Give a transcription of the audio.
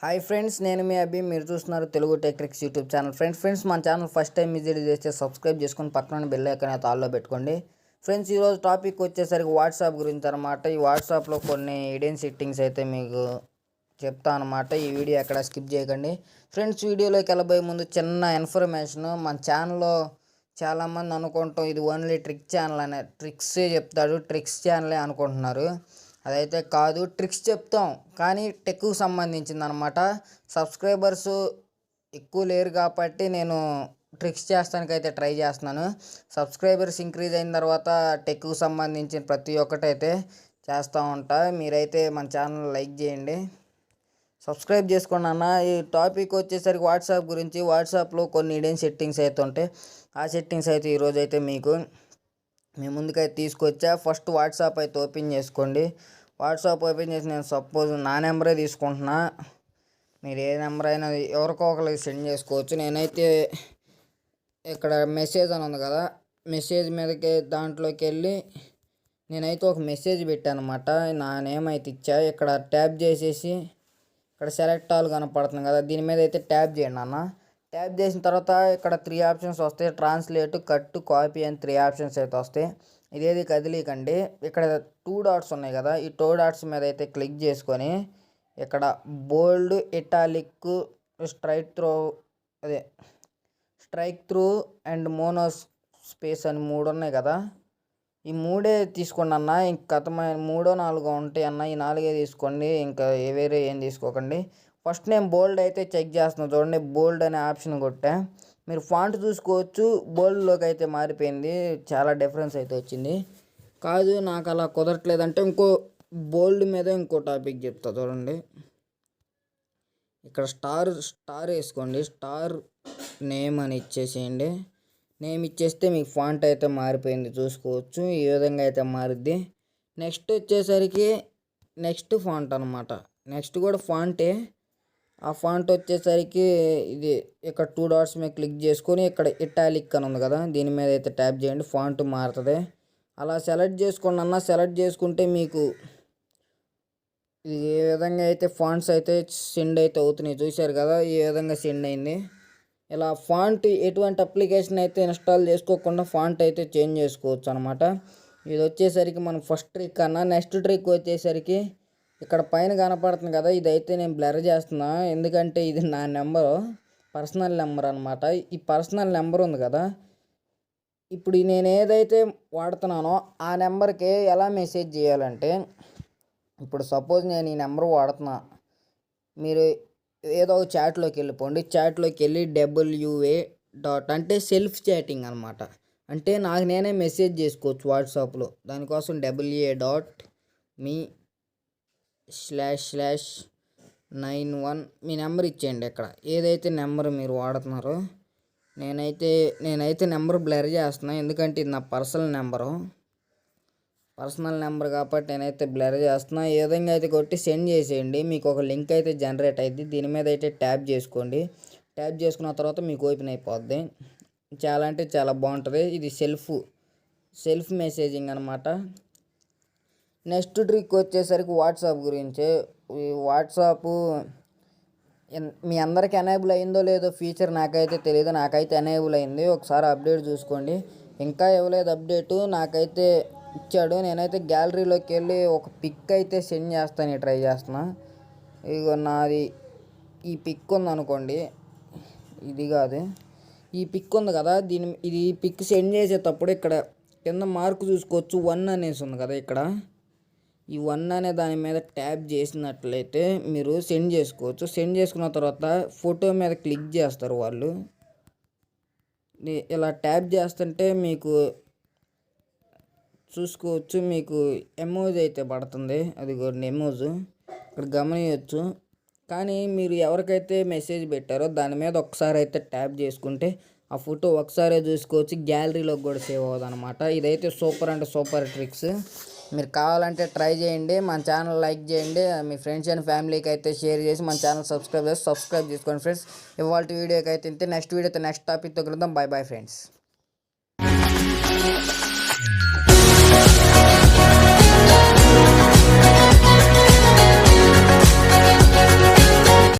Hi friends, నేను మీ అభి. మీరు చూస్తున్నారు Telugu tech YouTube channel. Friends మన ఛానల్ ఫస్ట్ టైం విజిట్ చేస్తే సబ్స్క్రైబ్ చేసుకొని పక్కన బెల్ ఐకాన్ అయితే ఆల్లో పెట్టుకోండి. ఫ్రెండ్స్, ఈరోజు టాపిక్ వచ్చేసరికి వాట్సాప్ గురించి అనమాట. ఈ వాట్సాప్లో కొన్ని హిడెన్ సెట్టింగ్స్ అయితే మీకు చెప్తా అనమాట. ఈ వీడియో ఎక్కడ స్కిప్ చేయకండి. ఫ్రెండ్స్, వీడియోలోకి వెళ్ళబోయే ముందు చిన్న ఇన్ఫర్మేషన్. మన ఛానల్లో చాలామంది అనుకుంటాం ఇది ఓన్లీ ట్రిక్ ఛానల్ అనే, ట్రిక్సే చెప్తాడు, ట్రిక్స్ ఛానలే అనుకుంటున్నారు. అదైతే కాదు, ట్రిక్స్ చెప్తాం కానీ టెక్కు సంబంధించింది అనమాట. సబ్స్క్రైబర్స్ ఎక్కువ లేరు కాబట్టి నేను ట్రిక్స్ చేస్తానికైతే ట్రై చేస్తున్నాను. సబ్స్క్రైబర్స్ ఇంక్రీజ్ అయిన తర్వాత టెక్కు సంబంధించిన ప్రతి ఒక్కటైతే చేస్తూ ఉంటా. మీరైతే మన ఛానల్ లైక్ చేయండి, సబ్స్క్రైబ్ చేసుకోండి అన్న. ఈ టాపిక్ వచ్చేసరికి వాట్సాప్ గురించి. వాట్సాప్లో కొన్ని హిడెన్ సెట్టింగ్స్ అయితే ఉంటాయి. ఆ సెట్టింగ్స్ అయితే ఈరోజు అయితే మీకు మీ ముందుకైతే తీసుకొచ్చా. ఫస్ట్ వాట్సాప్ అయితే ఓపెన్ చేసుకోండి. వాట్సాప్ ఓపెన్ చేసి నేను సపోజ్ నా నెంబరే తీసుకుంటున్నా. మీరు ఏ నెంబర్ అయినా ఎవరికో ఒకరికి సెండ్ చేసుకోవచ్చు. నేనైతే ఇక్కడ మెసేజ్ అని ఉంది కదా, మెసేజ్ మీదకి దాంట్లోకి వెళ్ళి నేనైతే ఒక మెసేజ్ పెట్టాను అనమాట. నా నేమ్ అయితే ఇచ్చా. ఇక్కడ ట్యాప్ చేసేసి ఇక్కడ సెలెక్ట్ ఆల్ కనపడుతుంది కదా, దీని మీద అయితే ట్యాప్ చేయండి అన్న. ట్యాప్ చేసిన తర్వాత ఇక్కడ 3 ఆప్షన్స్ వస్తాయి. ట్రాన్స్లేట్, కట్, కాపీ అని 3 ఆప్షన్స్ అయితే వస్తాయి. ఇదేది కదిలీకండి. ఇక్కడ 2 డాట్స్ ఉన్నాయి కదా, ఈ 2 డాట్స్ మీద అయితే క్లిక్ చేసుకొని ఇక్కడ bold, italic, strikethrough and monospace అని 3 ఉన్నాయి కదా, ఈ 3 తీసుకోండి అన్న. ఇంక 3 4 ఉంటాయి అన్న, ఈ 4 తీసుకోండి, ఇంకా వేరే ఏం తీసుకోకండి. ఫస్ట్ నేను బోల్డ్ అయితే చెక్ చేస్తున్నాను. చూడండి, బోల్డ్ అనే ఆప్షన్ కొట్టా. మీరు ఫాంట్ చూసుకోవచ్చు, బోల్డ్లోకి అయితే మారిపోయింది. చాలా డిఫరెన్స్ అయితే వచ్చింది. కాదు నాకు అలా కుదరట్లేదంటే ఇంకో బోల్డ్ మీద ఇంకో టాపిక్ చెప్తా చూడండి. ఇక్కడ స్టార్ వేసుకోండి. స్టార్ నేమ్ అని ఇచ్చేసేయండి. నేమ్ ఇచ్చేస్తే మీకు ఫాంట్ అయితే మారిపోయింది చూసుకోవచ్చు. ఈ విధంగా అయితే మారుద్ది. నెక్స్ట్ వచ్చేసరికి నెక్స్ట్ ఫాంట్ అనమాట. నెక్స్ట్ కూడా ఫాంటే. ఆ ఫాంట్ వచ్చేసరికి ఇది ఇక్కడ 2 డాట్స్ మీద క్లిక్ చేసుకొని ఇక్కడ ఇటాలిక్ అని ఉంది కదా, దీని మీద అయితే ట్యాప్ చేయండి. ఫాంట్ మారుతుంది. అలా సెలెక్ట్ చేసుకోండి అన్న. సెలెక్ట్ చేసుకుంటే మీకు ఏ విధంగా అయితే ఫాంట్స్ అయితే సెండ్ అయితే అవుతున్నాయి చూశారు కదా, ఈ విధంగా సెండ్ అయింది. ఇలా ఫాంట్ ఎటువంటి అప్లికేషన్ అయితే ఇన్స్టాల్ చేసుకోకుండా ఫాంట్ అయితే చేంజ్ చేసుకోవచ్చు అనమాట. ఇది వచ్చేసరికి మనం ఫస్ట్ ట్రిక్ అన్న. నెక్స్ట్ ట్రిక్ వచ్చేసరికి ఇక్కడ పైన కనపడుతుంది కదా, ఇదైతే నేను బ్లర్ చేస్తున్నా. ఎందుకంటే ఇది నా నెంబరు, పర్సనల్ నెంబర్ అనమాట. ఈ పర్సనల్ నెంబర్ ఉంది కదా, ఇప్పుడు నేను ఏదైతే వాడుతున్నానో ఆ నెంబర్కి ఎలా మెసేజ్ చేయాలంటే, ఇప్పుడు సపోజ్ నేను ఈ నెంబర్ వాడుతున్నా, మీరు ఏదో ఒక చాట్లోకి వెళ్ళిపోండి. చాట్లోకి వెళ్ళి WA డాట్ అంటే సెల్ఫ్ చాటింగ్ అనమాట. అంటే నాకు నేనే మెసేజ్ చేసుకోవచ్చు వాట్సాప్లో. దానికోసం WA.me//91 మీ నెంబర్ ఇచ్చేయండి. ఇక్కడ ఏదైతే నెంబర్ మీరు వాడుతున్నారో, నేనైతే నెంబర్ బ్లర్ చేస్తున్నా. ఎందుకంటే ఇది నా పర్సనల్ నెంబర్ కాబట్టి నేనైతే బ్లర్ చేస్తున్నా. ఏ విధంగా అయితే కొట్టి సెండ్ చేసేయండి. మీకు ఒక లింక్ అయితే జనరేట్ అయింది. దీని మీద అయితే ట్యాప్ చేసుకోండి. ట్యాప్ చేసుకున్న తర్వాత మీకు ఓపెన్ అయిపోద్ది. చాలా అంటే చాలా బాగుంటుంది. ఇది సెల్ఫ్ మెసేజింగ్ అనమాట. నెక్స్ట్ ట్రిక్ వచ్చేసరికి వాట్సాప్ గురించి. ఈ వాట్సాప్ మీ అందరికీ ఎనేబుల్ అయిందో లేదో ఫీచర్ నాకైతే తెలియదు. నాకైతే ఎనేబుల్ అయింది. ఒకసారి అప్డేట్ చూసుకోండి. ఇంకా ఇవ్వలేదు అప్డేటు, నాకైతే ఇచ్చాడు. నేనైతే గ్యాలరీలోకి వెళ్ళి ఒక పిక్ అయితే సెండ్ చేస్తాను ట్రై చేస్తున్నా. ఇదిగో నాది ఈ పిక్ ఉంది అనుకోండి, ఇది కాదు, ఈ పిక్ ఉంది కదా, ఇది పిక్ సెండ్ చేసేటప్పుడు ఇక్కడ కింద మార్క్ చూసుకోవచ్చు, 1 అనేసి ఉంది కదా. ఇక్కడ ఈ 1 అనే దాని మీద ట్యాప్ చేసినట్లయితే మీరు సెండ్ చేసుకోవచ్చు. సెండ్ చేసుకున్న తర్వాత ఫోటో మీద క్లిక్ చేస్తారు వాళ్ళు. ఇలా ట్యాప్ చేస్తుంటే మీకు చూసుకోవచ్చు, మీకు ఎమోజ్ అయితే పడుతుంది. అది ఎమోజ్ ఇక్కడ గమనించవచ్చు. కానీ మీరు ఎవరికైతే మెసేజ్ పెట్టారో దాని మీద ఒకసారి అయితే ట్యాప్ చేసుకుంటే ఆ ఫోటో ఒకసారి చూసుకోవచ్చు, గ్యాలరీలోకి కూడా సేవ్ అవ్వదు అనమాట. ఇదైతే సూపర్ అంటే సూపర్ ట్రిక్స్. మీరు కావాలంటే ట్రై చేయండి. మన ఛానల్ లైక్ చేయండి, మీ ఫ్రెండ్స్ అండ్ ఫ్యామిలీకి అయితే షేర్ చేసి మన ఛానల్ సబ్స్క్రైబ్ చేసుకోండి ఫ్రెండ్స్. ఇవాళ వీడియోకి అయితే ఇంతే. నెక్స్ట్ వీడియోతో నెక్స్ట్ టాపిక్తో కలుద్దాం. Bye friends.